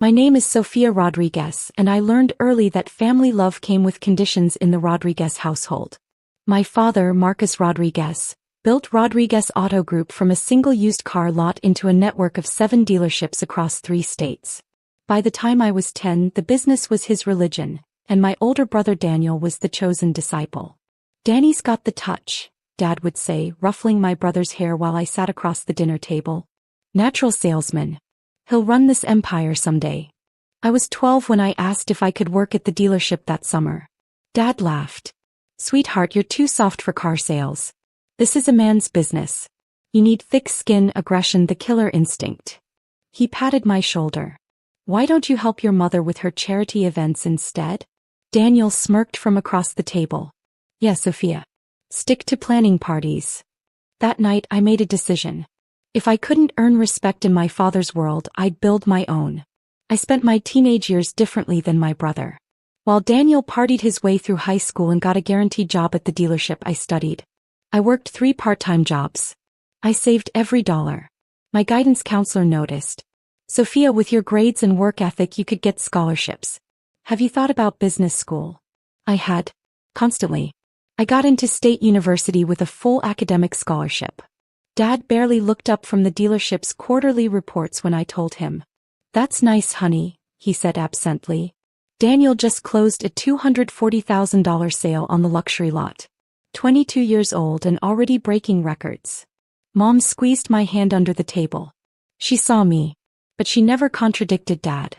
My name is Sofia Rodriguez, and I learned early that family love came with conditions in the Rodriguez household. My father, Marcus Rodriguez, built Rodriguez Auto Group from a single used car lot into a network of 7 dealerships across 3 states. By the time I was 10, the business was his religion, and my older brother Daniel was the chosen disciple. "Danny's got the touch," Dad would say, ruffling my brother's hair while I sat across the dinner table. "Natural salesman. He'll run this empire someday." I was 12 when I asked if I could work at the dealership that summer. Dad laughed. "Sweetheart, you're too soft for car sales. This is a man's business. You need thick skin, aggression, the killer instinct." He patted my shoulder. "Why don't you help your mother with her charity events instead?" Daniel smirked from across the table. "Yeah, Sophia. Stick to planning parties." That night I made a decision. If I couldn't earn respect in my father's world, I'd build my own. I spent my teenage years differently than my brother. While Daniel partied his way through high school and got a guaranteed job at the dealership, I studied. I worked 3 part-time jobs. I saved every dollar. My guidance counselor noticed. "Sophia, with your grades and work ethic, you could get scholarships. Have you thought about business school?" I had. Constantly. I got into state university with a full academic scholarship. Dad barely looked up from the dealership's quarterly reports when I told him. "That's nice, honey," he said absently. "Daniel just closed a $240,000 sale on the luxury lot. 22 years old and already breaking records." Mom squeezed my hand under the table. She saw me, but she never contradicted Dad.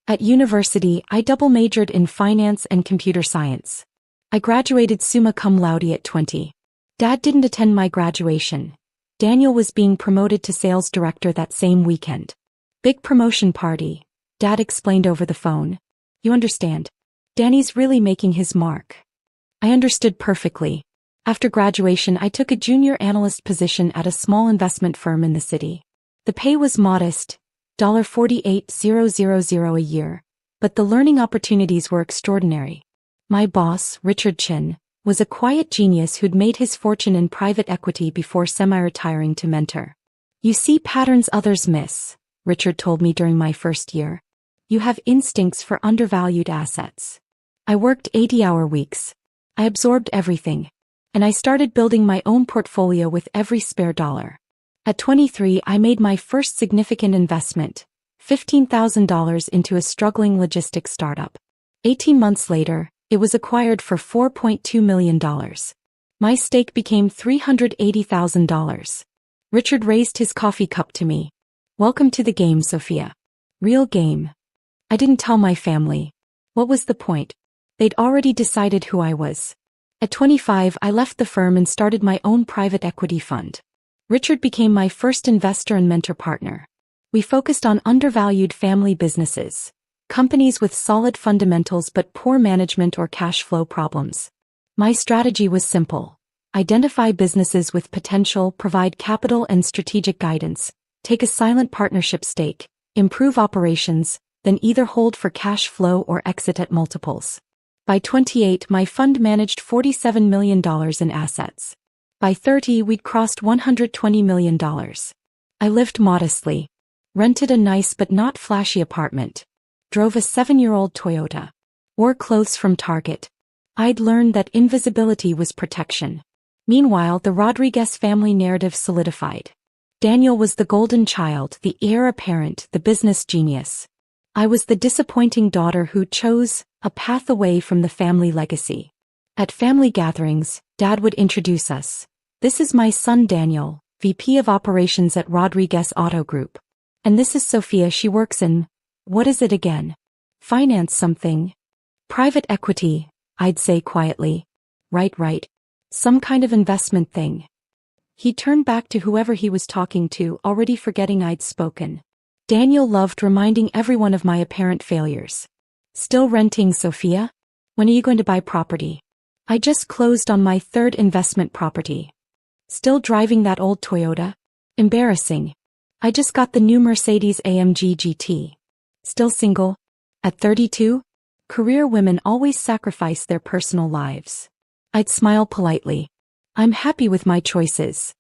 At university, I double majored in finance and computer science. I graduated summa cum laude at 20. Dad didn't attend my graduation. Daniel was being promoted to sales director that same weekend. "Big promotion party," Dad explained over the phone. "You understand? Danny's really making his mark." I understood perfectly. After graduation, I took a junior analyst position at a small investment firm in the city. The pay was modest, $48,000 a year, but the learning opportunities were extraordinary. My boss, Richard Chin, was a quiet genius who'd made his fortune in private equity before semi-retiring to mentor. "You see patterns others miss," Richard told me during my first year. "You have instincts for undervalued assets." I worked 80-hour weeks. I absorbed everything. And I started building my own portfolio with every spare dollar. At 23, I made my first significant investment, $15,000 into a struggling logistics startup. 18 months later, it was acquired for $4.2 million. My stake became $380,000. Richard raised his coffee cup to me. "Welcome to the game, Sophia. Real game." I didn't tell my family. What was the point? They'd already decided who I was. At 25, I left the firm and started my own private equity fund. Richard became my first investor and mentor partner. We focused on undervalued family businesses, companies with solid fundamentals but poor management or cash flow problems. My strategy was simple. Identify businesses with potential, provide capital and strategic guidance, take a silent partnership stake, improve operations, then either hold for cash flow or exit at multiples. By 28, my fund managed $47 million in assets. By 30, we'd crossed $120 million. I lived modestly, rented a nice but not flashy apartment, drove a 7-year-old Toyota, wore clothes from Target. I'd learned that invisibility was protection. Meanwhile, the Rodriguez family narrative solidified. Daniel was the golden child, the heir apparent, the business genius. I was the disappointing daughter who chose a path away from the family legacy. At family gatherings, Dad would introduce us. "This is my son Daniel, VP of Operations at Rodriguez Auto Group. And this is Sophia, she works in, what is it again? Finance something. Private equity," I'd say quietly. Right. Some kind of investment thing." He turned back to whoever he was talking to, already forgetting I'd spoken. Daniel loved reminding everyone of my apparent failures. "Still renting, Sophia? When are you going to buy property?" "I just closed on my 3rd investment property." "Still driving that old Toyota? Embarrassing. I just got the new Mercedes-AMG GT." "Still single? At 32? Career women always sacrifice their personal lives." I'd smile politely. "I'm happy with my choices."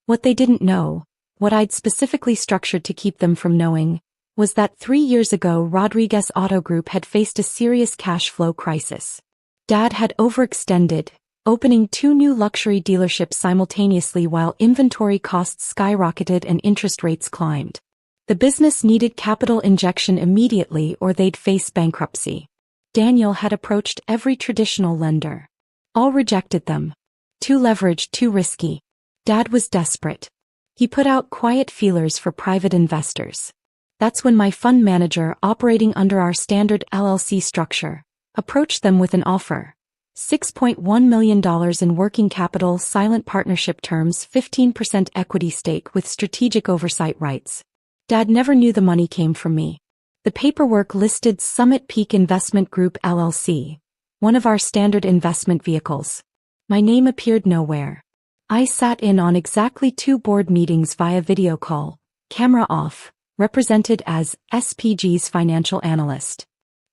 What they didn't know, what I'd specifically structured to keep them from knowing, was that 3 years ago Rodriguez Auto Group had faced a serious cash flow crisis. Dad had overextended, opening 2 new luxury dealerships simultaneously while inventory costs skyrocketed and interest rates climbed. The business needed capital injection immediately or they'd face bankruptcy. Daniel had approached every traditional lender. All rejected them. Too leveraged, too risky. Dad was desperate. He put out quiet feelers for private investors. That's when my fund manager, operating under our standard LLC structure, approached them with an offer. $6.1 million in working capital, silent partnership terms, 15% equity stake with strategic oversight rights. Dad never knew the money came from me. The paperwork listed Summit Peak Investment Group LLC, one of our standard investment vehicles. My name appeared nowhere. I sat in on exactly 2 board meetings via video call, camera off, represented as SPG's financial analyst.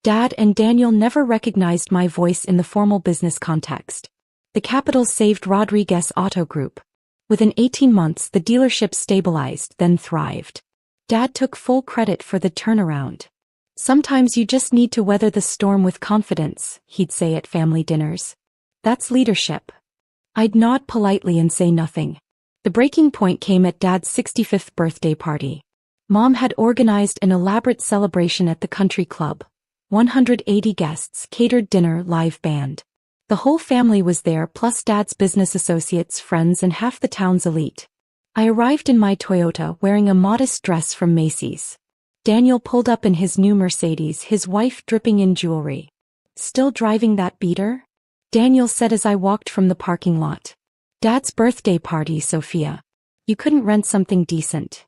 Dad and Daniel never recognized my voice in the formal business context. The capital saved Rodriguez Auto Group. Within 18 months the dealership stabilized, then thrived. Dad took full credit for the turnaround. Sometimes you just need to weather the storm with confidence, he'd say at family dinners. That's leadership. I'd nod politely and say nothing. The breaking point came at Dad's 65th birthday party. Mom had organized an elaborate celebration at the country club. 180 guests, catered dinner, live band. The whole family was there, plus Dad's business associates, friends, and half the town's elite. I arrived in my Toyota wearing a modest dress from Macy's. Daniel pulled up in his new Mercedes, his wife dripping in jewelry. Still driving that beater? Daniel said as I walked from the parking lot. Dad's birthday party, Sofia. You couldn't rent something decent.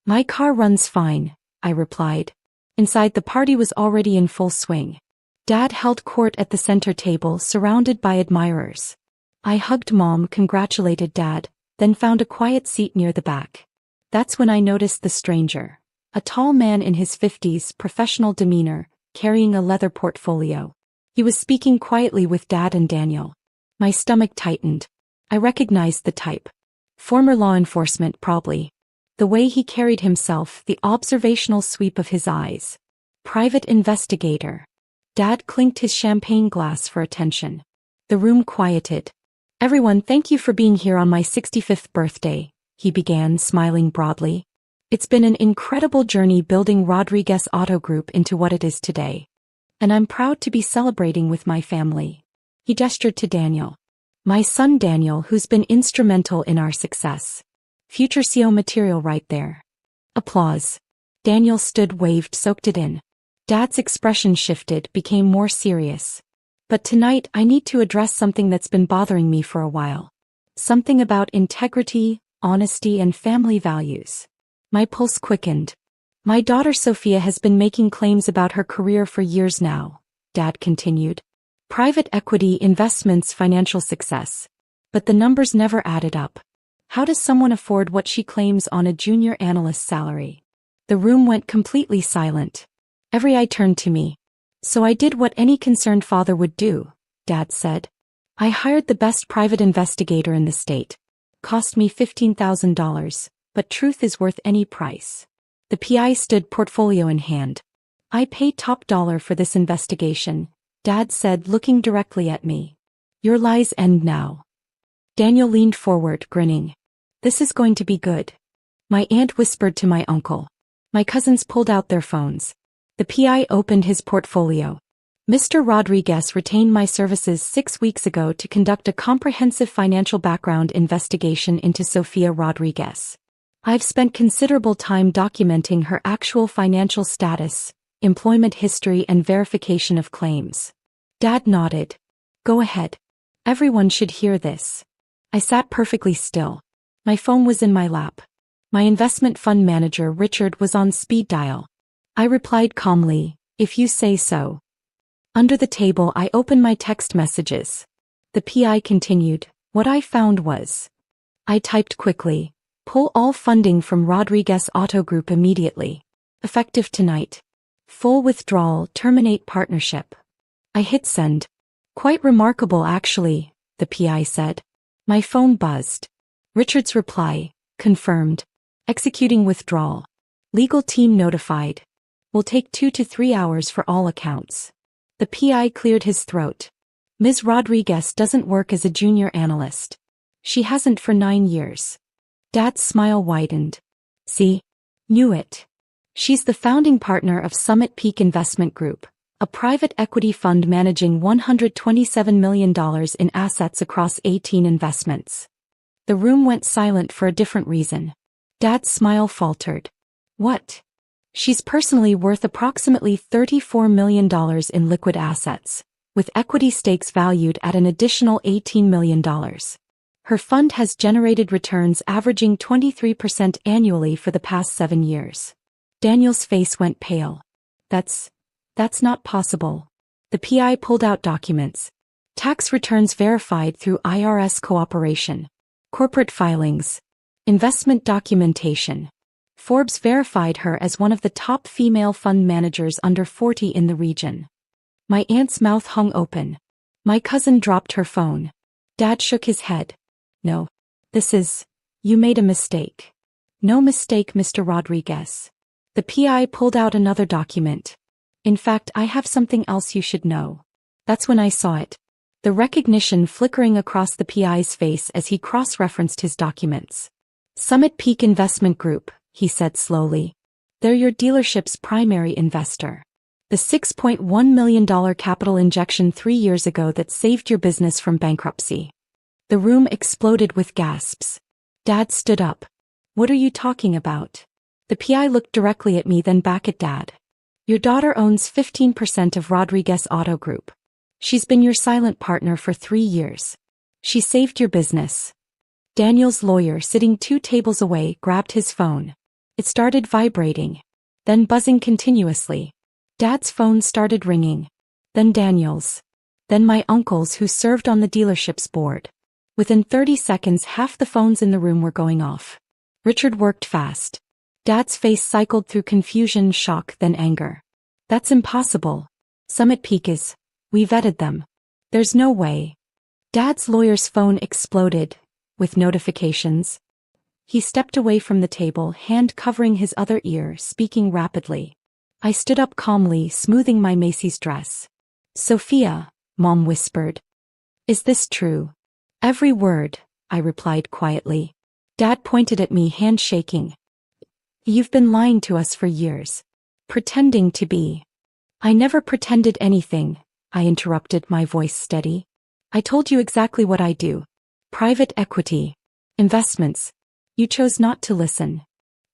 My car runs fine, I replied. Inside, the party was already in full swing. Dad held court at the center table, surrounded by admirers. I hugged Mom, congratulated Dad, then found a quiet seat near the back. That's when I noticed the stranger. A tall man in his 50s, professional demeanor, carrying a leather portfolio. He was speaking quietly with Dad and Daniel. My stomach tightened. I recognized the type. Former law enforcement, probably. The way he carried himself, the observational sweep of his eyes. Private investigator. Dad clinked his champagne glass for attention. The room quieted. Everyone, thank you for being here on my 65th birthday, he began, smiling broadly. It's been an incredible journey building Rodriguez Auto Group into what it is today. And I'm proud to be celebrating with my family. He gestured to Daniel. My son Daniel, who's been instrumental in our success. Future CO material right there. Applause. Daniel stood, waved, soaked it in. Dad's expression shifted, became more serious. But tonight I need to address something that's been bothering me for a while. Something about integrity, honesty, and family values. My pulse quickened. My daughter Sofia has been making claims about her career for years now, Dad continued. Private equity, investments, financial success. But the numbers never added up. How does someone afford what she claims on a junior analyst salary? The room went completely silent. Every eye turned to me. So I did what any concerned father would do, Dad said. I hired the best private investigator in the state. Cost me $15,000, but truth is worth any price. The PI stood, portfolio in hand. I paid top dollar for this investigation, Dad said, looking directly at me. Your lies end now. Daniel leaned forward, grinning. This is going to be good. My aunt whispered to my uncle. My cousins pulled out their phones. The PI opened his portfolio. Mr. Rodriguez retained my services 6 weeks ago to conduct a comprehensive financial background investigation into Sofia Rodriguez. I've spent considerable time documenting her actual financial status, employment history, and verification of claims. Dad nodded. Go ahead. Everyone should hear this. I sat perfectly still. My phone was in my lap. My investment fund manager, Richard, was on speed dial. I replied calmly, if you say so. Under the table, I opened my text messages. The PI continued, what I found was. I typed quickly, pull all funding from Rodriguez Auto Group immediately. Effective tonight. Full withdrawal, terminate partnership. I hit send. Quite remarkable actually, the PI said. My phone buzzed. Richard's reply, confirmed. Executing withdrawal. Legal team notified. Will take 2 to 3 hours for all accounts. The PI cleared his throat. Ms. Rodriguez doesn't work as a junior analyst. She hasn't for 9 years. Dad's smile widened. See? Knew it. She's the founding partner of Summit Peak Investment Group, a private equity fund managing $127 million in assets across 18 investments. The room went silent for a different reason. Dad's smile faltered. What? She's personally worth approximately $34 million in liquid assets, with equity stakes valued at an additional $18 million. Her fund has generated returns averaging 23% annually for the past 7 years. Daniel's face went pale. That's not possible. The PI pulled out documents. Tax returns verified through IRS cooperation. Corporate filings. Investment documentation. Forbes verified her as one of the top female fund managers under 40 in the region. My aunt's mouth hung open. My cousin dropped her phone. Dad shook his head. No. You made a mistake. No mistake, Mr. Rodriguez. The PI pulled out another document. In fact, I have something else you should know. That's when I saw it. The recognition flickering across the PI's face as he cross-referenced his documents. Summit Peak Investment Group, he said slowly. They're your dealership's primary investor. The $6.1 million capital injection 3 years ago that saved your business from bankruptcy. The room exploded with gasps. Dad stood up. What are you talking about? The PI looked directly at me, then back at Dad. Your daughter owns 15% of Rodriguez Auto Group. She's been your silent partner for 3 years. She saved your business. Daniel's lawyer, sitting 2 tables away, grabbed his phone. It started vibrating, then buzzing continuously. Dad's phone started ringing. Then Daniel's. Then my uncle's, who served on the dealership's board. Within 30 seconds, half the phones in the room were going off. Richard worked fast. Dad's face cycled through confusion, shock, then anger. That's impossible. Summit Peak is. We vetted them. There's no way. Dad's lawyer's phone exploded, with notifications. He stepped away from the table, hand covering his other ear, speaking rapidly. I stood up calmly, smoothing my Macy's dress. Sofia, Mom whispered. Is this true? Every word, I replied quietly. Dad pointed at me, hand shaking. You've been lying to us for years. Pretending to be. I never pretended anything, I interrupted, my voice steady. I told you exactly what I do. Private equity. Investments. You chose not to listen.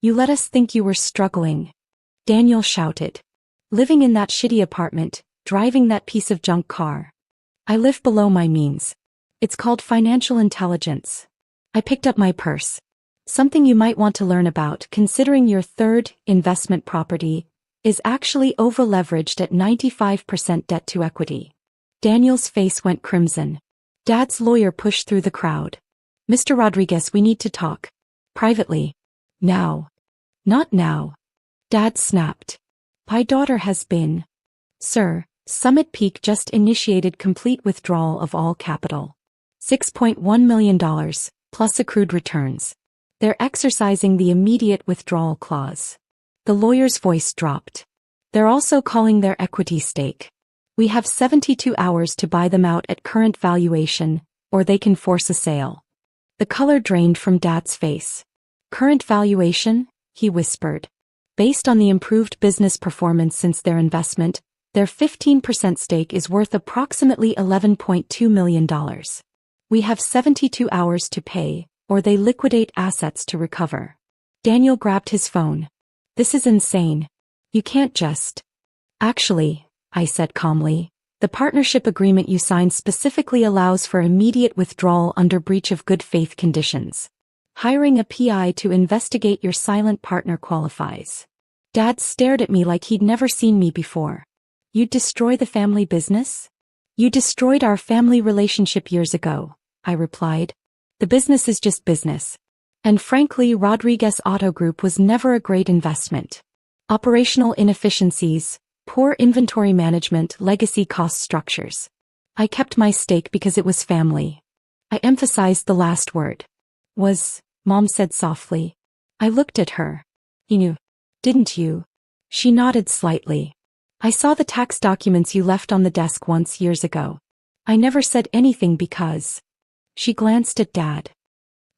You let us think you were struggling. Daniel shouted. Living in that shitty apartment, driving that piece of junk car. I live below my means. It's called financial intelligence. I picked up my purse. Something you might want to learn about, considering your third investment property is actually over-leveraged at 95% debt to equity. Daniel's face went crimson. Dad's lawyer pushed through the crowd. Mr. Rodriguez, we need to talk. Privately. Now. Not now. Dad snapped. My daughter has been. Sir, Summit Peak just initiated complete withdrawal of all capital. $6.1 million, plus accrued returns. They're exercising the immediate withdrawal clause. The lawyer's voice dropped. They're also calling their equity stake. We have 72 hours to buy them out at current valuation, or they can force a sale. The color drained from Dad's face. Current valuation? He whispered. Based on the improved business performance since their investment, their 15% stake is worth approximately $11.2 million. We have 72 hours to pay, or they liquidate assets to recover. Daniel grabbed his phone. This is insane. You can't just. Actually, I said calmly, the partnership agreement you signed specifically allows for immediate withdrawal under breach of good faith conditions. Hiring a PI to investigate your silent partner qualifies. Dad stared at me like he'd never seen me before. You'd destroy the family business? You destroyed our family relationship years ago, I replied. The business is just business. And frankly, Rodriguez Auto Group was never a great investment. Operational inefficiencies, poor inventory management, legacy cost structures. I kept my stake because it was family. I emphasized the last word. Was, Mom said softly. I looked at her. You knew, didn't you? She nodded slightly. I saw the tax documents you left on the desk once years ago. I never said anything because... She glanced at Dad.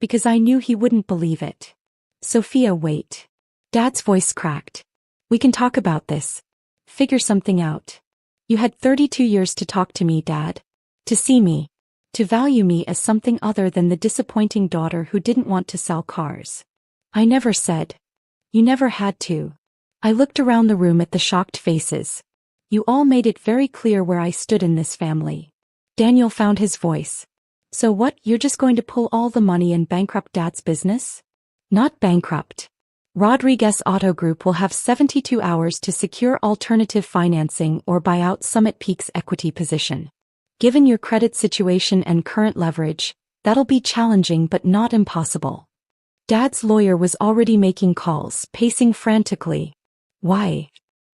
Because I knew he wouldn't believe it. Sofia, wait. Dad's voice cracked. We can talk about this. Figure something out. You had 32 years to talk to me, Dad. To see me. To value me as something other than the disappointing daughter who didn't want to sell cars. I never said. You never had to. I looked around the room at the shocked faces. You all made it very clear where I stood in this family. Daniel found his voice. So what, you're just going to pull all the money and bankrupt Dad's business? Not bankrupt. Rodriguez Auto Group will have 72 hours to secure alternative financing or buy out Summit Peak's equity position. Given your credit situation and current leverage, that'll be challenging but not impossible. Dad's lawyer was already making calls, pacing frantically. Why?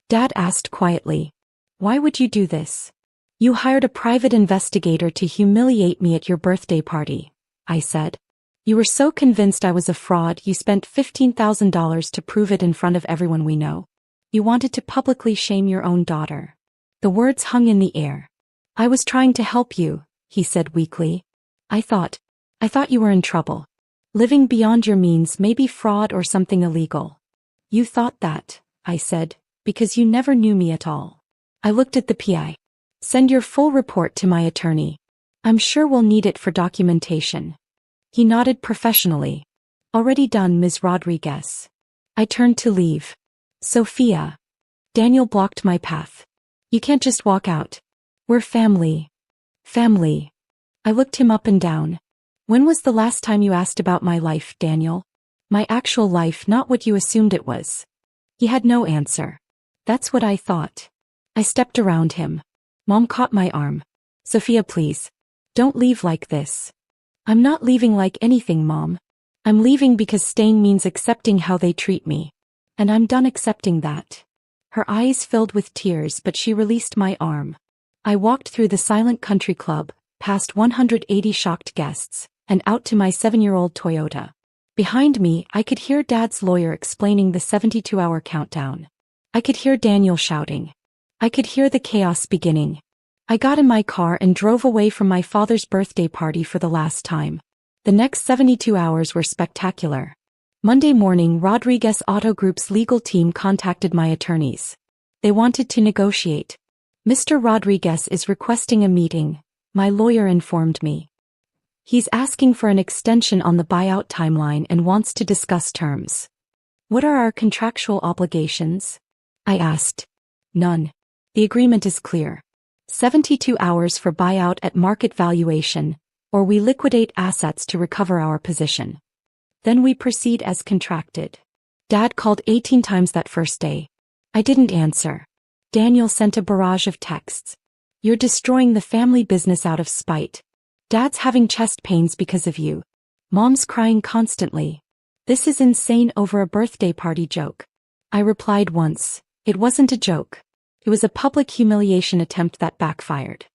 Dad asked quietly. Why would you do this? You hired a private investigator to humiliate me at your birthday party, I said. You were so convinced I was a fraud you spent $15,000 to prove it in front of everyone we know. You wanted to publicly shame your own daughter. The words hung in the air. I was trying to help you, he said weakly. I thought you were in trouble. Living beyond your means may be fraud or something illegal. You thought that, I said, because you never knew me at all. I looked at the PI. Send your full report to my attorney. I'm sure we'll need it for documentation. He nodded professionally. Already done, Ms. Rodriguez. I turned to leave. Sofia. Daniel blocked my path. You can't just walk out. We're family. Family. I looked him up and down. When was the last time you asked about my life, Daniel? My actual life, not what you assumed it was. He had no answer. That's what I thought. I stepped around him. Mom caught my arm. Sofia, please. Don't leave like this. I'm not leaving like anything, Mom. I'm leaving because staying means accepting how they treat me. And I'm done accepting that. Her eyes filled with tears, but she released my arm. I walked through the silent country club, past 180 shocked guests, and out to my 7-year-old Toyota. Behind me, I could hear Dad's lawyer explaining the 72-hour countdown. I could hear Daniel shouting. I could hear the chaos beginning. I got in my car and drove away from my father's birthday party for the last time. The next 72 hours were spectacular. Monday morning, Rodriguez Auto Group's legal team contacted my attorneys. They wanted to negotiate. Mr. Rodriguez is requesting a meeting, my lawyer informed me. He's asking for an extension on the buyout timeline and wants to discuss terms. What are our contractual obligations? I asked. None. The agreement is clear. 72 hours for buyout at market valuation, or we liquidate assets to recover our position. Then we proceed as contracted. Dad called 18 times that first day. I didn't answer. Daniel sent a barrage of texts. You're destroying the family business out of spite. Dad's having chest pains because of you. Mom's crying constantly. This is insane over a birthday party joke. I replied once. It wasn't a joke. It was a public humiliation attempt that backfired.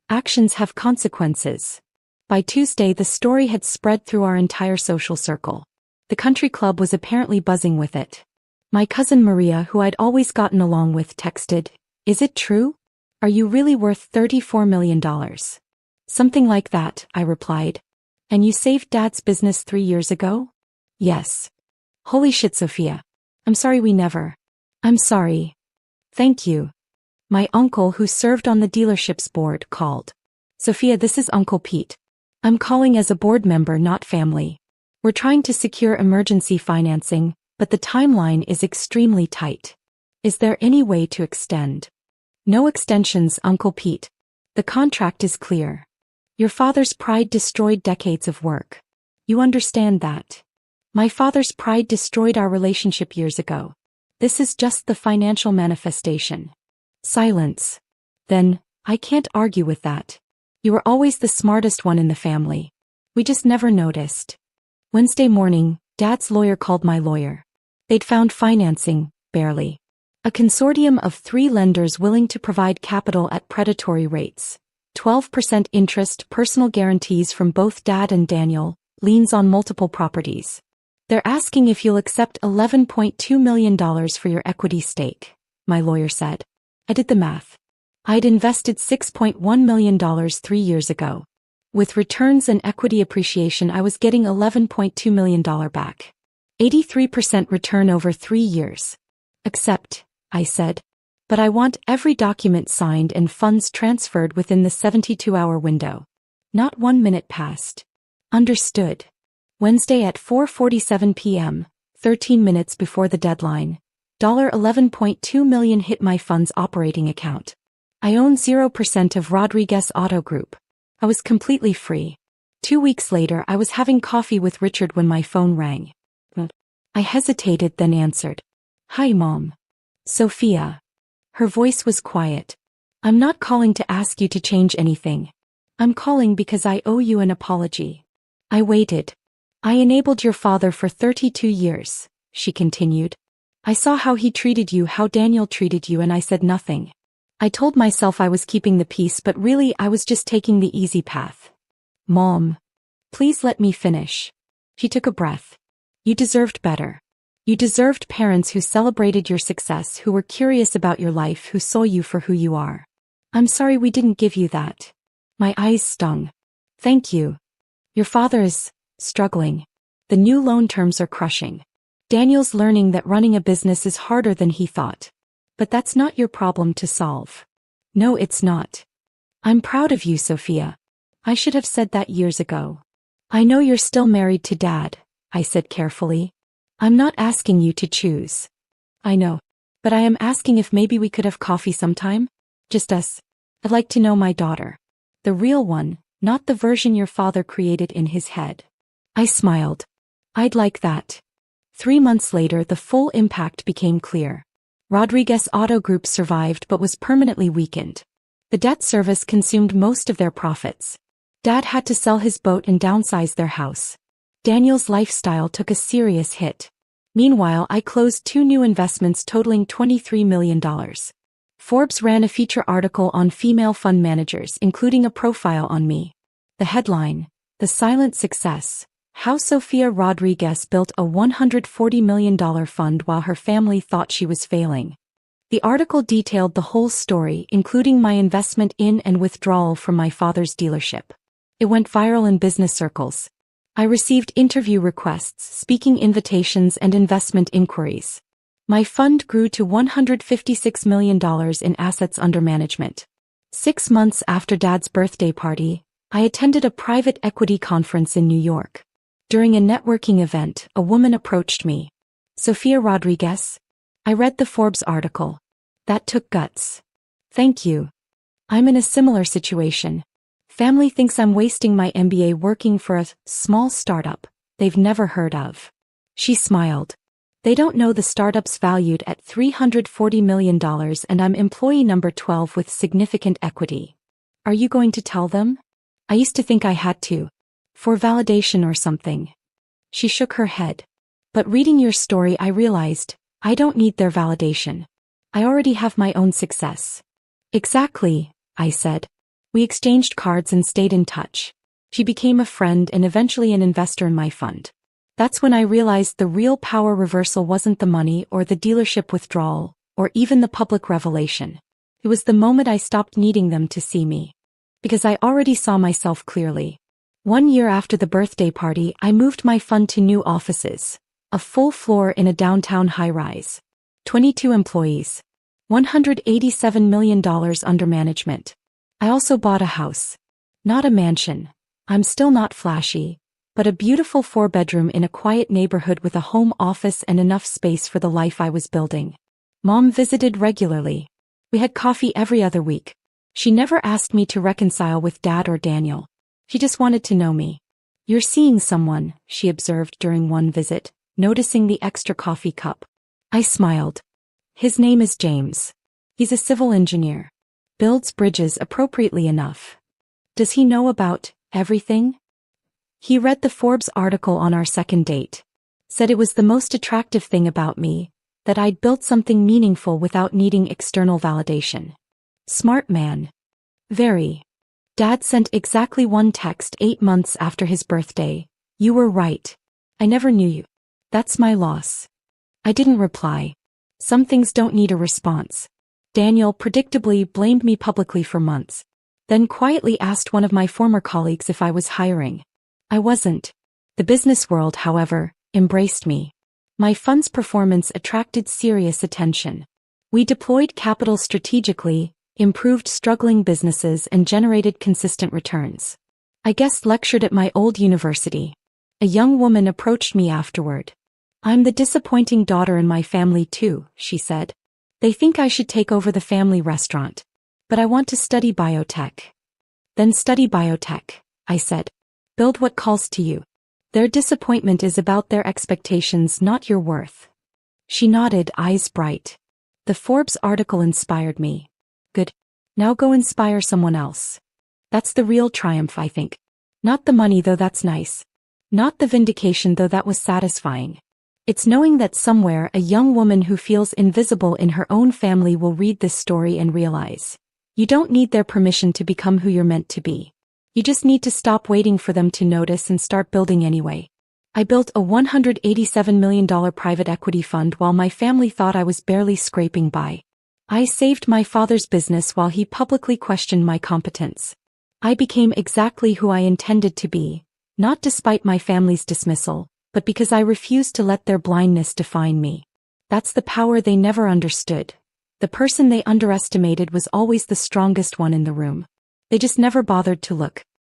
Actions have consequences. By Tuesday, the story had spread through our entire social circle. The country club was apparently buzzing with it. My cousin Maria, who I'd always gotten along with, texted, "Is it true? Are you really worth $34 million? Something like that, I replied. And you saved Dad's business 3 years ago? Yes. Holy shit, Sofia. I'm sorry we never. I'm sorry. Thank you. My uncle, who served on the dealership's board, called. Sofia, this is Uncle Pete. I'm calling as a board member, not family. We're trying to secure emergency financing, but the timeline is extremely tight. Is there any way to extend? No extensions, Uncle Pete. The contract is clear. Your father's pride destroyed decades of work. You understand that. My father's pride destroyed our relationship years ago. This is just the financial manifestation. Silence. Then, I can't argue with that. You were always the smartest one in the family. We just never noticed. Wednesday morning, Dad's lawyer called my lawyer. They'd found financing, barely. A consortium of 3 lenders willing to provide capital at predatory rates. 12% interest, personal guarantees from both Dad and Daniel, liens on multiple properties. They're asking if you'll accept $11.2 million for your equity stake. my lawyer said. I did the math. I'd invested $6.1 million 3 years ago. With returns and equity appreciation, I was getting $11.2 million back. 83% return over 3 years. Accept, I said. But I want every document signed and funds transferred within the 72-hour window. Not 1 minute passed. Understood. Wednesday at 4:47 p.m., 13 minutes before the deadline, $11.2 million hit my fund's operating account. I own 0% of Rodriguez Auto Group. I was completely free. 2 weeks later, I was having coffee with Richard when my phone rang. I hesitated, then answered. Hi, Mom. Sofia. Her voice was quiet. I'm not calling to ask you to change anything. I'm calling because I owe you an apology. I waited. I enabled your father for 32 years, she continued. I saw how he treated you, how Daniel treated you, and I said nothing. I told myself I was keeping the peace, but really I was just taking the easy path. Mom. Please let me finish. She took a breath. You deserved better. You deserved parents who celebrated your success, who were curious about your life, who saw you for who you are. I'm sorry we didn't give you that. My eyes stung. Thank you. Your father is struggling. The new loan terms are crushing. Daniel's learning that running a business is harder than he thought. But that's not your problem to solve. No, it's not. I'm proud of you, Sofia. I should have said that years ago. I know you're still married to Dad, I said carefully. I'm not asking you to choose. I know. But I am asking if maybe we could have coffee sometime? Just us. I'd like to know my daughter. The real one, not the version your father created in his head. I smiled. I'd like that. 3 months later, the full impact became clear. Rodriguez Auto Group survived but was permanently weakened. The debt service consumed most of their profits. Dad had to sell his boat and downsize their house. Daniel's lifestyle took a serious hit. Meanwhile, I closed 2 new investments totaling $23 million. Forbes ran a feature article on female fund managers, including a profile on me. The headline, The Silent Success, How Sofia Rodriguez Built a $140 million Fund While Her Family Thought She Was Failing. The article detailed the whole story, including my investment in and withdrawal from my father's dealership. It went viral in business circles. I received interview requests, speaking invitations, and investment inquiries. My fund grew to $156 million in assets under management. 6 months after Dad's birthday party, I attended a private equity conference in New York. During a networking event, a woman approached me. Sofia Rodriguez? I read the Forbes article. That took guts. Thank you. I'm in a similar situation. Family thinks I'm wasting my MBA working for a small startup they've never heard of. She smiled. They don't know the startup's valued at $340 million and I'm employee number 12 with significant equity. Are you going to tell them? I used to think I had to. For validation or something. She shook her head. But reading your story, I realized, I don't need their validation. I already have my own success. Exactly, I said. We exchanged cards and stayed in touch. She became a friend and eventually an investor in my fund. That's when I realized the real power reversal wasn't the money or the dealership withdrawal, or even the public revelation. It was the moment I stopped needing them to see me. Because I already saw myself clearly. 1 year after the birthday party, I moved my fund to new offices. A full floor in a downtown high-rise. 22 employees. $187 million under management. I also bought a house. Not a mansion. I'm still not flashy. But a beautiful 4-bedroom in a quiet neighborhood with a home office and enough space for the life I was building. Mom visited regularly. We had coffee every other week. She never asked me to reconcile with Dad or Daniel. She just wanted to know me. You're seeing someone, she observed during one visit, noticing the extra coffee cup. I smiled. His name is James. He's a civil engineer. Builds bridges appropriately enough. Does he know about everything? He read the Forbes article on our second date. Said it was the most attractive thing about me, that I'd built something meaningful without needing external validation. Smart man. Very. Dad sent exactly one text 8 months after his birthday. You were right. I never knew you. That's my loss. I didn't reply. Some things don't need a response. Daniel predictably blamed me publicly for months. Then quietly asked one of my former colleagues if I was hiring. I wasn't. The business world, however, embraced me. My fund's performance attracted serious attention. We deployed capital strategically, improved struggling businesses, and generated consistent returns. I guest lectured at my old university. A young woman approached me afterward. "I'm the disappointing daughter in my family too," she said. "They think I should take over the family restaurant. But I want to study biotech." "Then study biotech," I said. "Build what calls to you. Their disappointment is about their expectations, not your worth." She nodded, eyes bright. The Forbes article inspired me. Good. Now go inspire someone else. That's the real triumph, I think. Not the money, though that's nice. Not the vindication, though that was satisfying. It's knowing that somewhere a young woman who feels invisible in her own family will read this story and realize you don't need their permission to become who you're meant to be. You just need to stop waiting for them to notice and start building anyway. I built a $187 million private equity fund while my family thought I was barely scraping by. I saved my father's business while he publicly questioned my competence. I became exactly who I intended to be, not despite my family's dismissal, but because I refused to let their blindness define me. That's the power they never understood. The person they underestimated was always the strongest one in the room. They just never bothered to look.